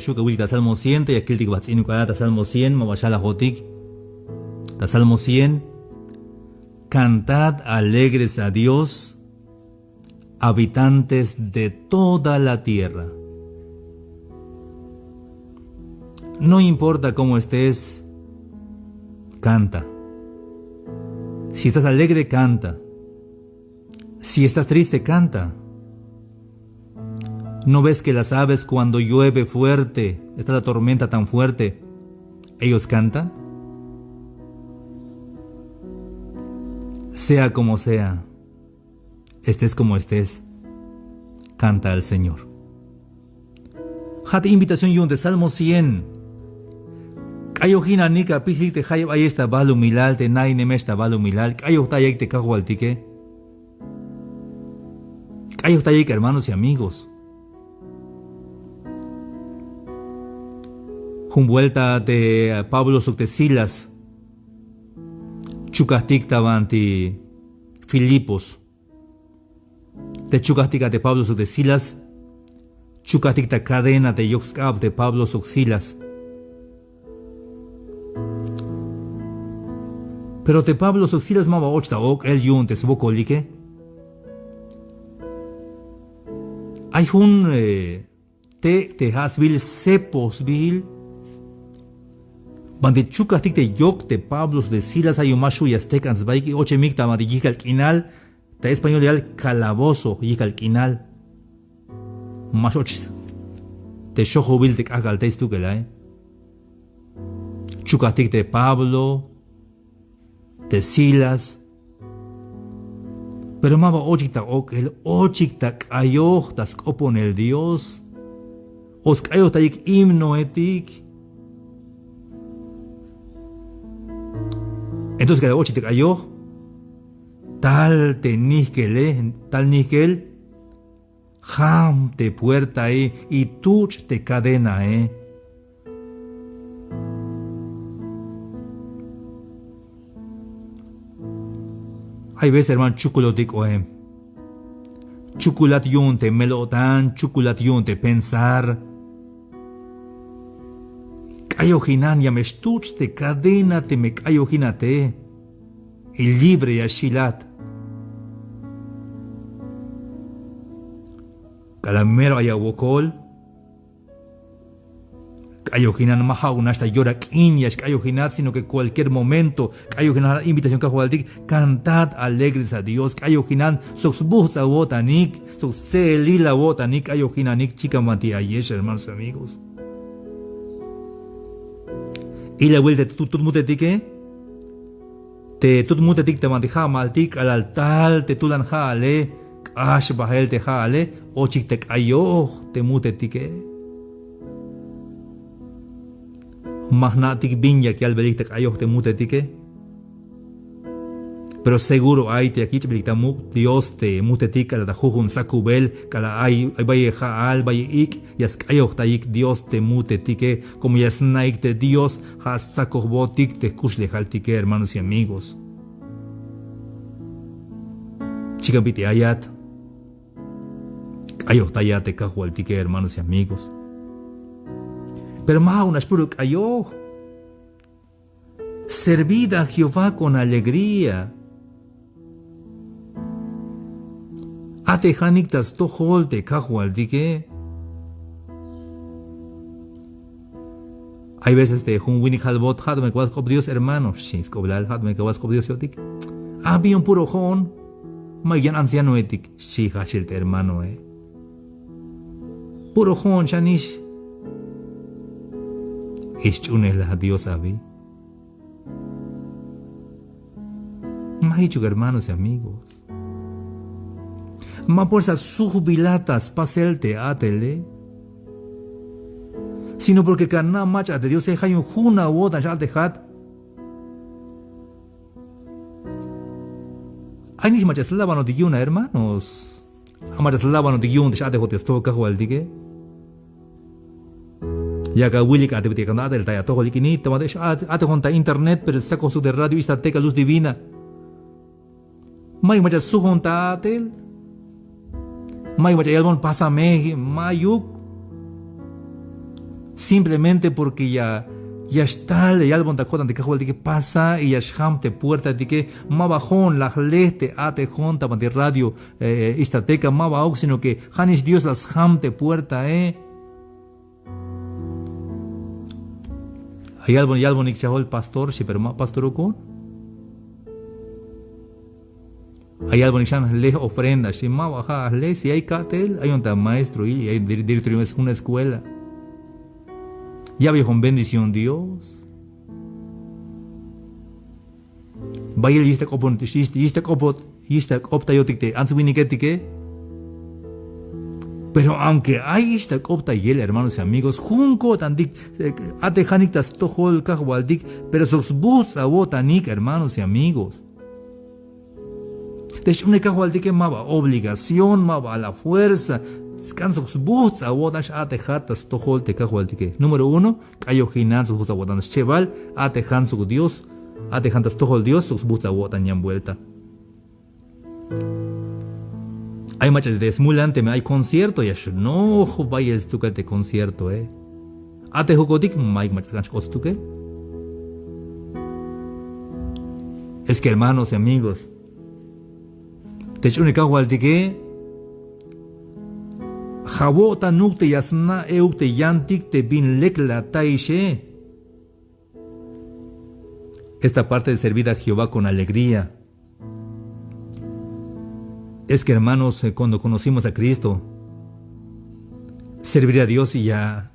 Yashuka Wilka Salmo 100, y aquel que va a Salmo 100, Mabashala Jotik, Salmo 100. Cantad alegres a Dios, habitantes de toda la tierra. No importa cómo estés, canta. Si estás alegre, canta. Si estás triste, canta. ¿No ves que las aves cuando llueve fuerte, está la tormenta tan fuerte, ellos cantan? Sea como sea, estés como estés, canta al Señor. Hati invitación yun de Salmo 100. Kayo hina nika pisik te hayab ay esta balu milal te nai nemesta balu milal. Kayo tayek te kahualtique. Kayo tayek, hermanos y amigos. Vuelta de Pablo Suctesilas. Chukastik tabanti Filipos. De chukastika de Pablo Suctesilas. Chukastik ta cadena de Yoxkab de Pablo Suctesilas. Pero de Pablo Suctesilas maba ochta ok el yun te svokolike. Hay un te hasbil seposbil. Bande chukastik te yok de Pablo de Silas hay umashu y aztecans baiki oche mikta madi yikal kinal ta español real calabozo yikal kinal mashochis te shojo bil te kagal te istukela chukastik de Pablo de Silas pero maba ochikta ok el ochikta kayoh tas opon el Dios os kayoh ta yik himno etik. Entonces cada ocho te cayó, tal te nisquele, tal nisquel, ham te puerta y tuch te cadena Hay veces hermano chukulatik chukulat yun te melotan, chukulat yun te pensar. Kayohinan ya mestuch te cadena te me kayohinate y libre ya shilat. Calamero ayawokol. Kayohinan maha una hasta llora quinyas kayohinat, sino que cualquier momento kayohinan invitación kahualdik cantad alegres a Dios kayohinan soxbuh sa botanik soxelila botanik kayohinanik chica mati ayesh hermanos amigos. Y la vuelta te mutetique, te mutetic te mandeja maltic al altar, te tulan jale, ash bahel te jale, ochik te ayo, te mutetique. Mahnatic viña que al velik te ayo te mutetique. Pero seguro hay te aquí Dios te mutetica la jujun sakubel, kala ay vaya jaal vaya ik, yas kayoh taik Dios te mutetique, como yas naik de Dios, has sakobotik te kushle haltique, hermanos y amigos. Chicapiti ayat, kayoh tayat te kahualtique, hermanos y amigos. Pero más aún es puro kayoh. Servid a Jehová con alegría. Ate haniktas to holte kahualdike. Hay veces te un winning halbot had me cuadro Dios hermano, shins coblal had me cuadro Dios yotik. Había un puro hon, mayan anciano etik, shi hashil hermano Puro hon shanish. Ischunela Dios abi. Mahichuk hermanos y amigos. Ma por esas sujubilatas paselte atele. Sino porque cana macha de Dios se hay un juna wota ya dejad. Hay ni macha slavano de yuna hermanos. Amara slavano de yun ya dejó testo cajual dige. Ya que Willy que te canta del talla todo liquinito, ma de ate junta internet pero saco su de radio y esta teca luz divina. May macha su junta atel. May macha elbon pasa me mayuk. simplemente porque ya está el álbum de cosas de que pasa y ya jamte puerta de que más bajón la leste ate junta de radio istateca más bajo sino que hanis Dios las jamte puerta hay álbum y el pastor si pero más pastor con hay álbum y le ofrenda si más baja le si hay catel hay un maestro y hay director de una escuela. Ya viejo con bendición Dios. Vaya y opta yo te pero aunque hay esta opta y hermanos y amigos, junco tandik ate janitas tojol kajwaldik, pero sus bus a botanik hermanos y amigos. De hecho, una kajwaldik maba obligación, maba a la fuerza. Kansos bus a botash ate jatas tojol te kajwaldik. Número 1, kayo jinan sus bus a botanas cheval, ate jan su Dios, ate jantas tojol Dios, sus bus a botan ya vuelta. Hay muchas de esmulante, hay concierto, y no vayas tú que te concierto, Ate jugodik, Mike Machas Kostuke. Es que hermanos y amigos, te chunica waltique, Jabota nukte yasna eukte yantik te bin lekla taishe. Esta parte de servir a Jehová con alegría. Es que hermanos, cuando conocimos a Cristo, servir a Dios y ya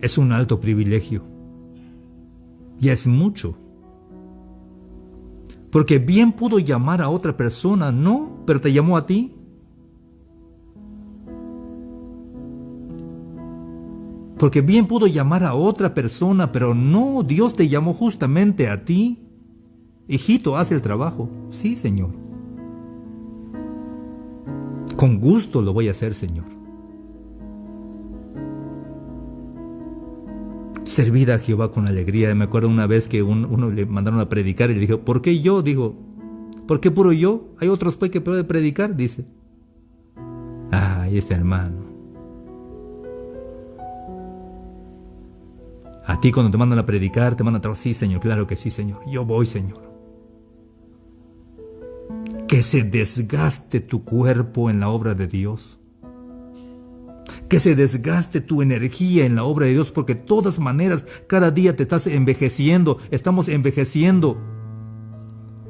es un alto privilegio. Ya es mucho. Porque bien pudo llamar a otra persona, no, pero te llamó a ti. Porque bien pudo llamar a otra persona, pero no, Dios te llamó justamente a ti. Hijito, haz el trabajo. Sí, Señor. Con gusto lo voy a hacer, Señor. Servir a Jehová con alegría. Me acuerdo una vez que uno le mandaron a predicar y le dijo, ¿por qué yo? Dijo, ¿por qué puro yo? Hay otros que pueden predicar, dice. Ay, este hermano. A ti cuando te mandan a predicar, te mandan a trabajar. Sí, Señor, claro que sí, Señor. Yo voy, Señor. Que se desgaste tu cuerpo en la obra de Dios. Que se desgaste tu energía en la obra de Dios, porque de todas maneras, cada día te estás envejeciendo, estamos envejeciendo.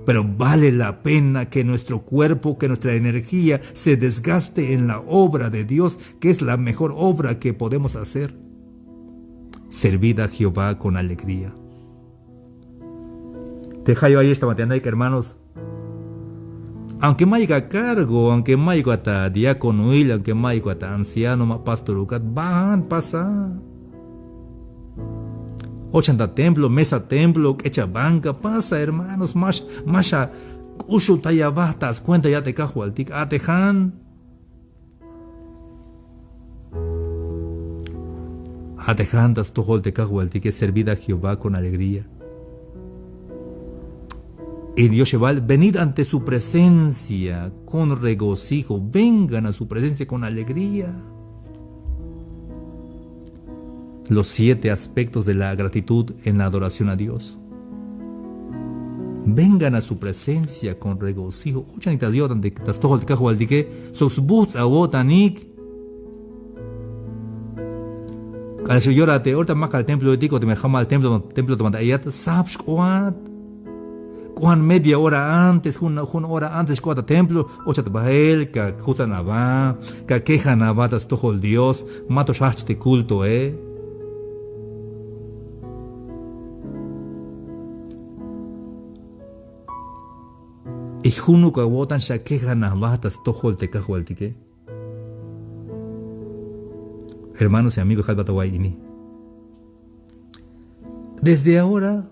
Pero vale la pena que nuestro cuerpo, que nuestra energía se desgaste en la obra de Dios, que es la mejor obra que podemos hacer. Servid a Jehová con alegría. Deja yo ahí esta mañana, hermanos. Aunque me haya cargo, aunque me haya hasta diácono, aunque me haya hasta anciano, pastor, van, pasa. 80 templo, mesa templo, echa banca, pasa, hermanos, más a ushu tayabastas, cuenta ya te cajo al tic, atejan. Atejantas tojol te cajo al tic, es servida a Jehová con alegría. Y Dios lleva, venid ante su presencia con regocijo, vengan a su presencia con alegría. Los 7 aspectos de la gratitud en la adoración a Dios. Vengan a su presencia con regocijo. Uchanita Dios, donde estás todo el cajo al dique, sus boots a botanik. Al llorate, ahorita más al templo de tico, te me jama al templo te manda ayat, sabes cuat. Juan media hora antes, una hora antes, cuatro templo, ocho tabahel, que justa nava, que queja navatas todo el Dios, mato shachte culto, Y junu que votan sha queja navatas todo el tecajo el tique. Hermanos y amigos, halbatawayini. Desde ahora,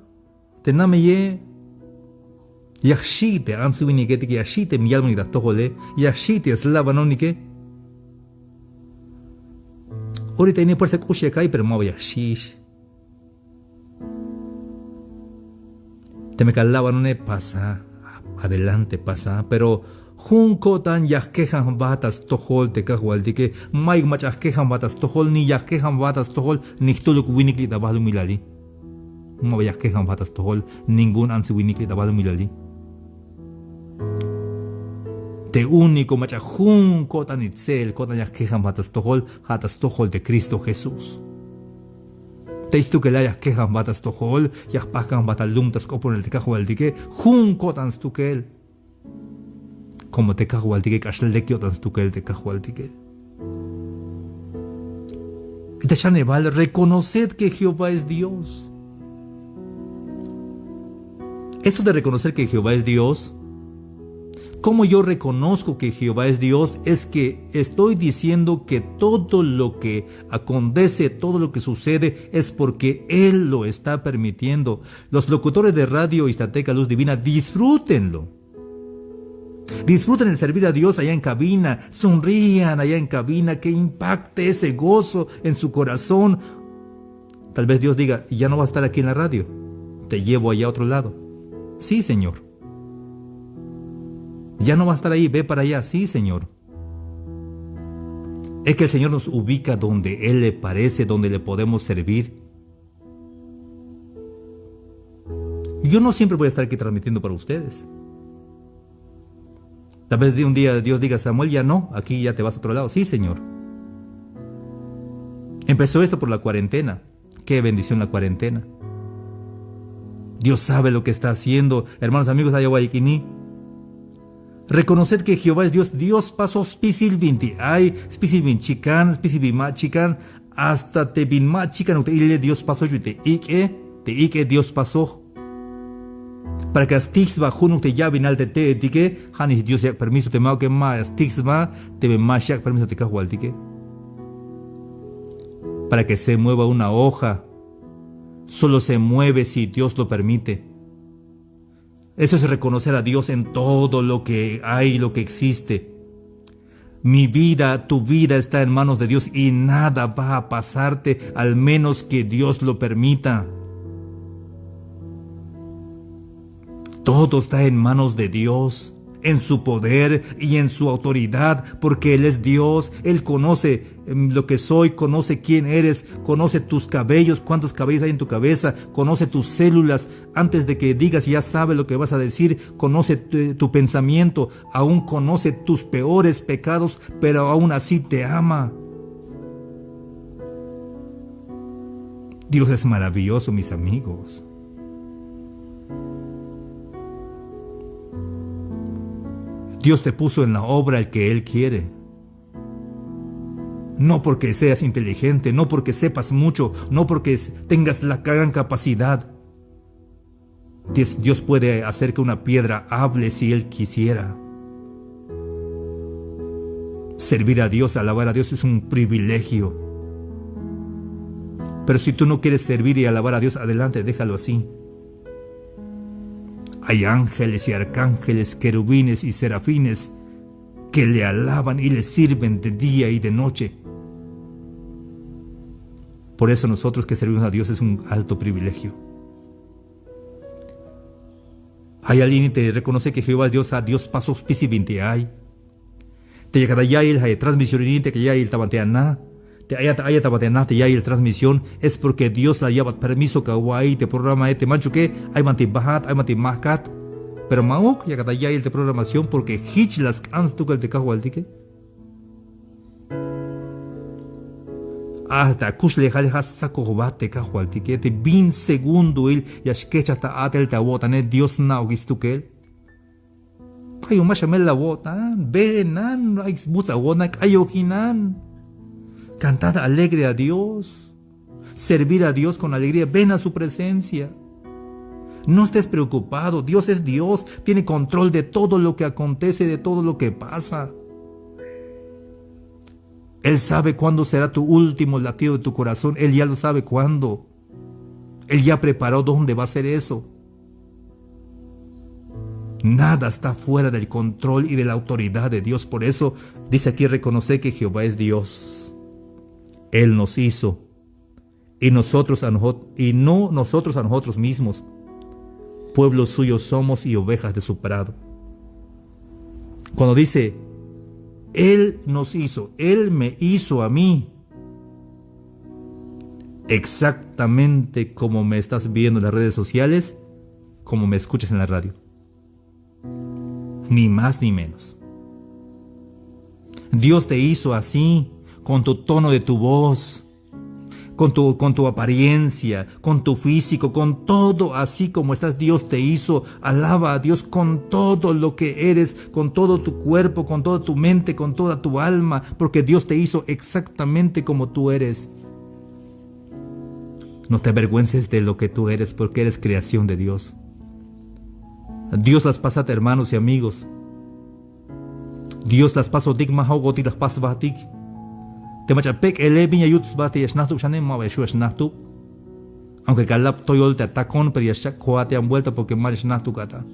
tename Yashite ansubinike tiki yashite miyalmani da tohole yashite slavanonike. Ahorita ni por se kushi kai pero mo yashish. Te me calaba no pasa adelante pasa pero Junko tan yasquejan batas tojol te cajualtique, Mike machasquejan batas tojol, ni yasquejan batas tojol, ni tuluk winikli tabalu milali. No yasquejan batas tojol, ningún ansi winikli tabalu milali. Te único machajun kotan itzel, kotan yasquejan batas tojol de Cristo Jesús. Te istu que la yasquejan batas tojol, yaspascan batalumtas copon el te cajualtique, jun kotan stukel. Como te cajualtique, cashlekio tan stukel te cajualtique. Y te chaneval, reconoced que Jehová es Dios. Esto de reconocer que Jehová es Dios, ¿cómo yo reconozco que Jehová es Dios? Es que estoy diciendo que todo lo que acontece, todo lo que sucede es porque Él lo está permitiendo. Los locutores de Radio Ixtateca Luz Divina, disfrútenlo. Disfruten el servir a Dios allá en cabina, sonrían allá en cabina, que impacte ese gozo en su corazón. Tal vez Dios diga, ya no vas a estar aquí en la radio, te llevo allá a otro lado. Sí, Señor. Ya no vas a estar ahí, ve para allá. Sí, Señor. Es que el Señor nos ubica donde Él le parece, donde le podemos servir. Yo no siempre voy a estar aquí transmitiendo para ustedes. Tal vez de un día Dios diga, Samuel, ya no, aquí ya te vas a otro lado. Sí, Señor. Empezó esto por la cuarentena. Qué bendición la cuarentena. Dios sabe lo que está haciendo. Hermanos, amigos, Ayahuayquini. Reconoced que Jehová es Dios. Dios pasó spisil vinti. Ay, spisil vin chican, spisil vin machican. Hasta te vin machican. Dios pasó. Te ike Dios pasó. Para que astixba junuk te llave al te etique, hanis Dios ya permiso te mao que más astixba te ve más ya permiso te cajualtique. Para que se mueva una hoja, solo se mueve si Dios lo permite. Eso es reconocer a Dios en todo lo que hay, lo que existe. Mi vida, tu vida está en manos de Dios y nada va a pasarte al menos que Dios lo permita. Todo está en manos de Dios, en su poder y en su autoridad, porque Él es Dios. Él conoce lo que soy, conoce quién eres, conoce tus cabellos, cuántos cabellos hay en tu cabeza, conoce tus células. Antes de que digas, ya sabe lo que vas a decir, conoce tu pensamiento, aún conoce tus peores pecados, pero aún así te ama. Dios es maravilloso, mis amigos. Dios te puso en la obra el que Él quiere. No porque seas inteligente, no porque sepas mucho, no porque tengas la gran capacidad. Dios puede hacer que una piedra hable si Él quisiera. Servir a Dios, alabar a Dios es un privilegio. Pero si tú no quieres servir y alabar a Dios, adelante, déjalo así. Hay ángeles y arcángeles, querubines y serafines que le alaban y le sirven de día y de noche. Por eso nosotros que servimos a Dios es un alto privilegio. Hay alguien que te reconoce que Jehová es Dios, a Dios pasó pisi 20 ay. Te llega ya el transmisión que ya el tabateana. Te haya tabateana, te ya el transmisión es porque Dios la lleva permiso que guay te programa este mancho que hay manti bahat, hay manti mahkat. Pero mauk ya cada ya el de programación porque hitch las cans tu que te cajo al tique. Hasta kusle jale has saco bate cajo al tique te bin segundo el ya sketcha ta atel ta wotane Dios na ogistukel. Kayo mashamel la wotan, benan, hay mucha wona kayo hinan. Cantad alegre a Dios, servir a Dios con alegría, ven a su presencia. No estés preocupado, Dios es Dios, tiene control de todo lo que acontece, de todo lo que pasa. Él sabe cuándo será tu último latido de tu corazón, Él ya lo sabe cuándo. Él ya preparó dónde va a ser eso. Nada está fuera del control y de la autoridad de Dios, por eso dice aquí reconocer que Jehová es Dios. Él nos hizo y nosotros no nosotros a nosotros mismos. Pueblo suyo somos y ovejas de su prado. Cuando dice, Él nos hizo, Él me hizo a mí, exactamente como me estás viendo en las redes sociales, como me escuchas en la radio. Ni más ni menos. Dios te hizo así, con tu tono de tu voz, con tu apariencia, con tu físico, con todo así como estás. Dios te hizo. Alaba a Dios con todo lo que eres, con todo tu cuerpo, con toda tu mente, con toda tu alma, porque Dios te hizo exactamente como tú eres. No te avergüences de lo que tú eres, porque eres creación de Dios. Dios las pasa, hermanos y amigos. Dios las pasó dik mahogoti las pas batik. Te machapek elebiña yuts bati esnatu shanem ma beshu esnatu. Aunque calap toyol te atacón, pero ya te han vuelto porque mal esnatu kata.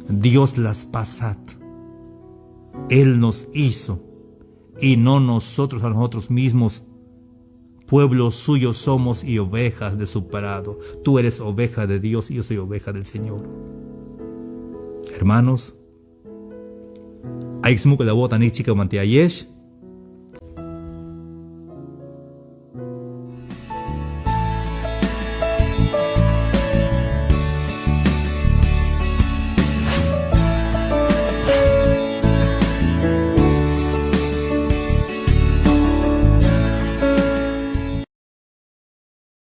Dios las pasat. Él nos hizo y no nosotros a nosotros mismos. Pueblo suyo somos y ovejas de su prado. Tú eres oveja de Dios y yo soy oveja del Señor. Hermanos, hay que la bota ni chica mantiayesh.